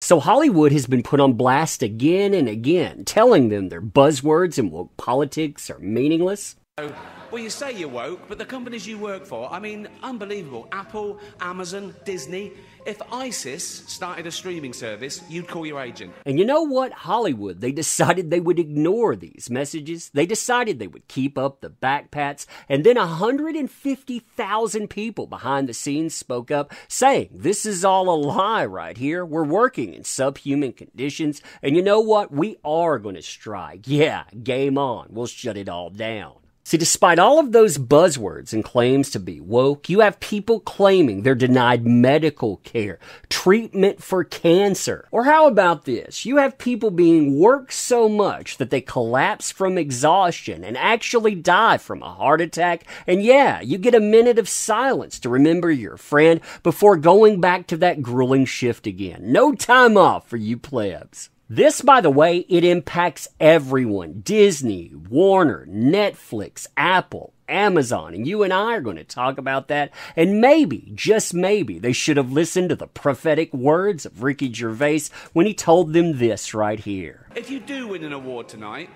So Hollywood has been put on blast again and again, telling them their buzzwords and woke politics are meaningless. Well, you say you're woke, but the companies you work for, I mean, unbelievable. Apple, Amazon, Disney. If ISIS started a streaming service, you'd call your agent. And you know what? Hollywood, they decided they would ignore these messages. They decided they would keep up the backpats. And then 150,000 people behind the scenes spoke up, saying, this is all a lie right here. We're working in subhuman conditions. And you know what? We are going to strike. Yeah, game on. We'll shut it all down. See, despite all of those buzzwords and claims to be woke, you have people claiming they're denied medical care, treatment for cancer. Or how about this? You have people being worked so much that they collapse from exhaustion and actually die from a heart attack. And yeah, you get a minute of silence to remember your friend before going back to that grueling shift again. No time off for you plebs. This, by the way, it impacts everyone. Disney, Warner, Netflix, Apple, Amazon, and you and I are going to talk about that. And maybe, just maybe, they should have listened to the prophetic words of Ricky Gervais when he told them this right here. If you do win an award tonight,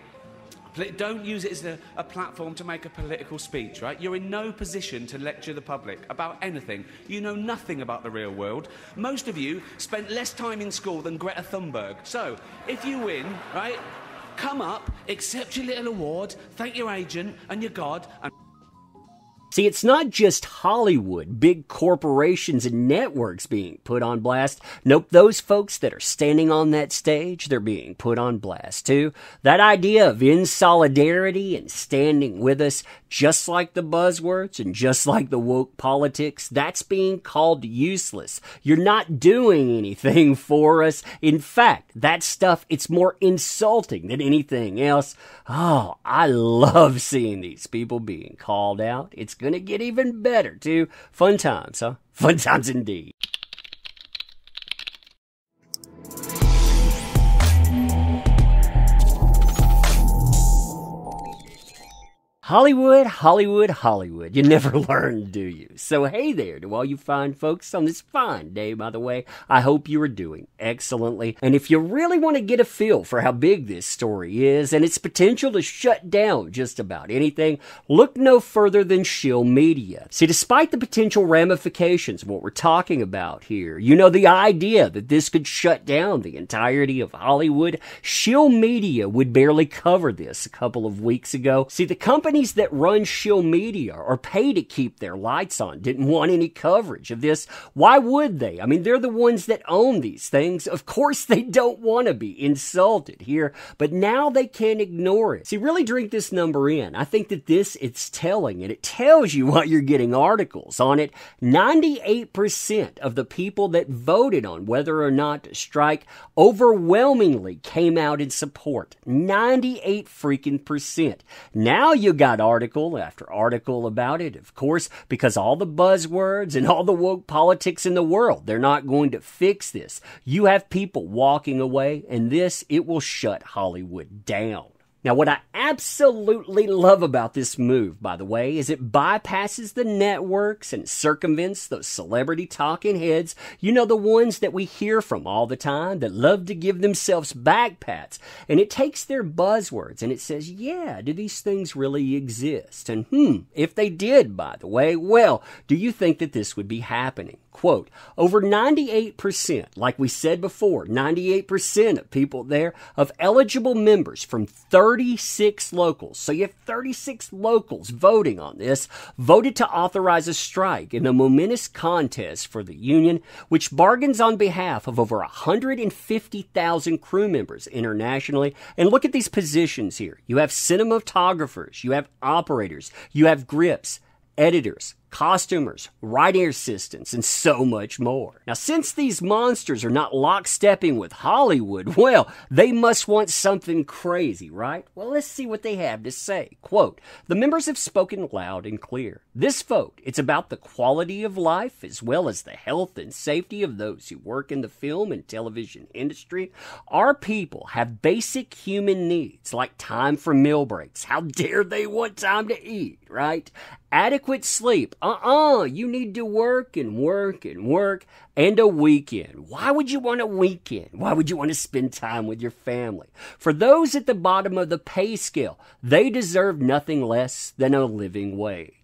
don't use it as a platform to make a political speech, right? You're in no position to lecture the public about anything. You know nothing about the real world. Most of you spent less time in school than Greta Thunberg. So, if you win, right, come up, accept your little award, thank your agent and your God, and... See, it's not just Hollywood, big corporations and networks being put on blast. Nope, those folks that are standing on that stage, they're being put on blast too. That idea of in solidarity and standing with us, just like the buzzwords and just like the woke politics, that's being called useless. You're not doing anything for us. In fact, that stuff, it's more insulting than anything else. Oh, I love seeing these people being called out. It's going to get even better, too. Fun times, huh? Fun times indeed. Hollywood, Hollywood, Hollywood. You never learn, do you? So hey there to all you fine folks on this fine day, by the way. I hope you are doing excellently. And if you really want to get a feel for how big this story is and its potential to shut down just about anything, look no further than Shill Media. See, despite the potential ramifications of what we're talking about here, you know, the idea that this could shut down the entirety of Hollywood, Shill Media would barely cover this a couple of weeks ago. See, the companies that run Shill Media are paid to keep their lights on, didn't want any coverage of this. Why would they? I mean, they're the ones that own these things. Of course they don't want to be insulted here, but now they can't ignore it. See, really drink this number in. I think that it's telling, and it tells you why you're getting articles on it. 98% of the people that voted on whether or not to strike overwhelmingly came out in support. 98 freaking percent. Now you got article after article about it, of course, because all the buzzwords and all the woke politics in the world, they're not going to fix this. You have people walking away, and this, it will shut Hollywood down. Now, what I absolutely love about this move, by the way, is it bypasses the networks and circumvents those celebrity talking heads. You know, the ones that we hear from all the time that love to give themselves backpats. And it takes their buzzwords and it says, yeah, do these things really exist? And if they did, by the way, well, do you think that this would be happening? Quote, over 98%, like we said before, 98% of people there, of eligible members from 36 locals, so you have 36 locals voting on this, voted to authorize a strike in a momentous contest for the union, which bargains on behalf of over 150,000 crew members internationally. And look at these positions here. You have cinematographers, you have operators, you have grips, editors, costumers, writing assistants, and so much more. Now, since these monsters are not lockstepping with Hollywood, well, they must want something crazy, right? Well, let's see what they have to say. Quote, the members have spoken loud and clear. This vote, it's about the quality of life as well as the health and safety of those who work in the film and television industry. Our people have basic human needs like time for meal breaks. How dare they want time to eat, right? Adequate sleep, You need to work and work and work and a weekend. Why would you want a weekend? Why would you want to spend time with your family? For those at the bottom of the pay scale, they deserve nothing less than a living wage.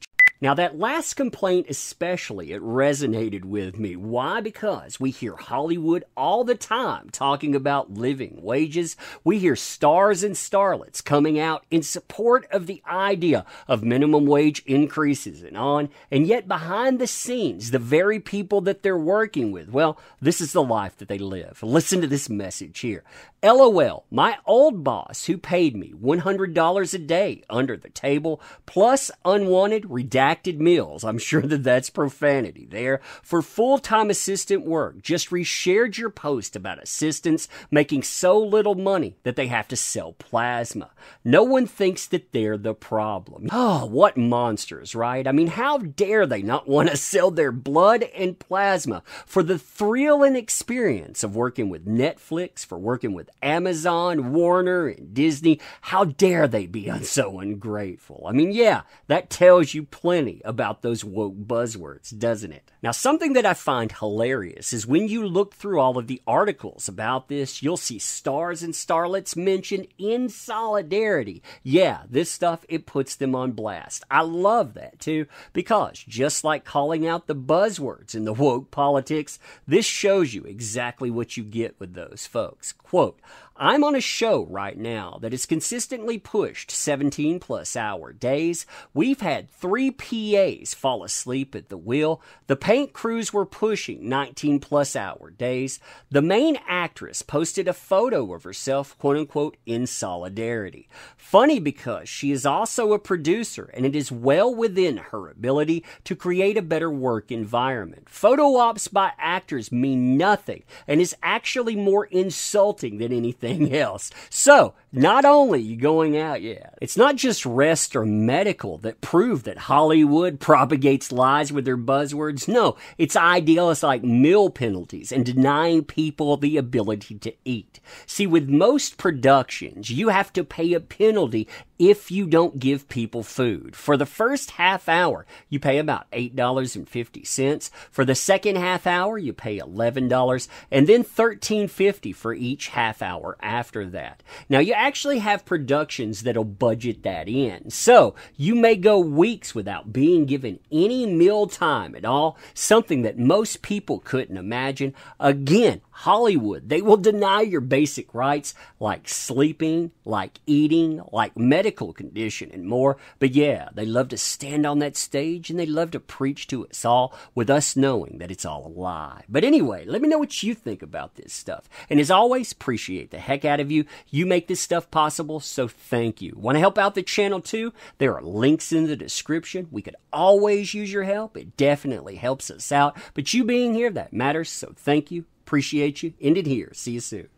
Now, that last complaint especially, it resonated with me. Why? Because we hear Hollywood all the time talking about living wages. We hear stars and starlets coming out in support of the idea of minimum wage increases and on. And yet behind the scenes, the very people that they're working with, well, this is the life that they live. Listen to this message here. LOL, my old boss who paid me $100 a day under the table, plus unwanted redacted meals, I'm sure that that's profanity there, for full-time assistant work, just reshared your post about assistants making so little money that they have to sell plasma. No one thinks that they're the problem. Oh, what monsters, right? I mean, how dare they not want to sell their blood and plasma for the thrill and experience of working with Netflix, for working with Amazon, Warner, and Disney. How dare they be so ungrateful? I mean, yeah, that tells you plenty about those woke buzzwords, doesn't it? Now, something that I find hilarious is when you look through all of the articles about this, you'll see stars and starlets mentioned in solidarity. Yeah, this stuff, it puts them on blast. I love that too, because just like calling out the buzzwords in the woke politics, this shows you exactly what you get with those folks. Quote, I'm on a show right now that has consistently pushed 17-plus hour days. We've had 3 PAs fall asleep at the wheel. The paint crews were pushing 19-plus hour days. The main actress posted a photo of herself, quote-unquote, in solidarity. Funny because she is also a producer, and it is well within her ability to create a better work environment. Photo ops by actors mean nothing, and is actually more insulting than anything else. So, not only you going out, it's not just rest or medical that prove that Hollywood propagates lies with their buzzwords. No, it's ideas like meal penalties and denying people the ability to eat. See, with most productions, you have to pay a penalty if you don't give people food. For the first half hour, you pay about $8.50. For the second half hour, you pay $11, and then $13.50 for each half hour after that. Now, you actually have productions that'll budget that in. So, you may go weeks without being given any meal time at all, something that most people couldn't imagine. Again, Hollywood, they will deny your basic rights like sleeping, like eating, like medical condition and more. But yeah, they love to stand on that stage and they love to preach to us all with us knowing that it's all a lie. But anyway, let me know what you think about this stuff. And as always, appreciate the heck out of you. You make this stuff possible, so thank you. Want to help out the channel too? There are links in the description. We could always use your help. It definitely helps us out. But you being here, that matters, so thank you. Appreciate you. End it here. See you soon.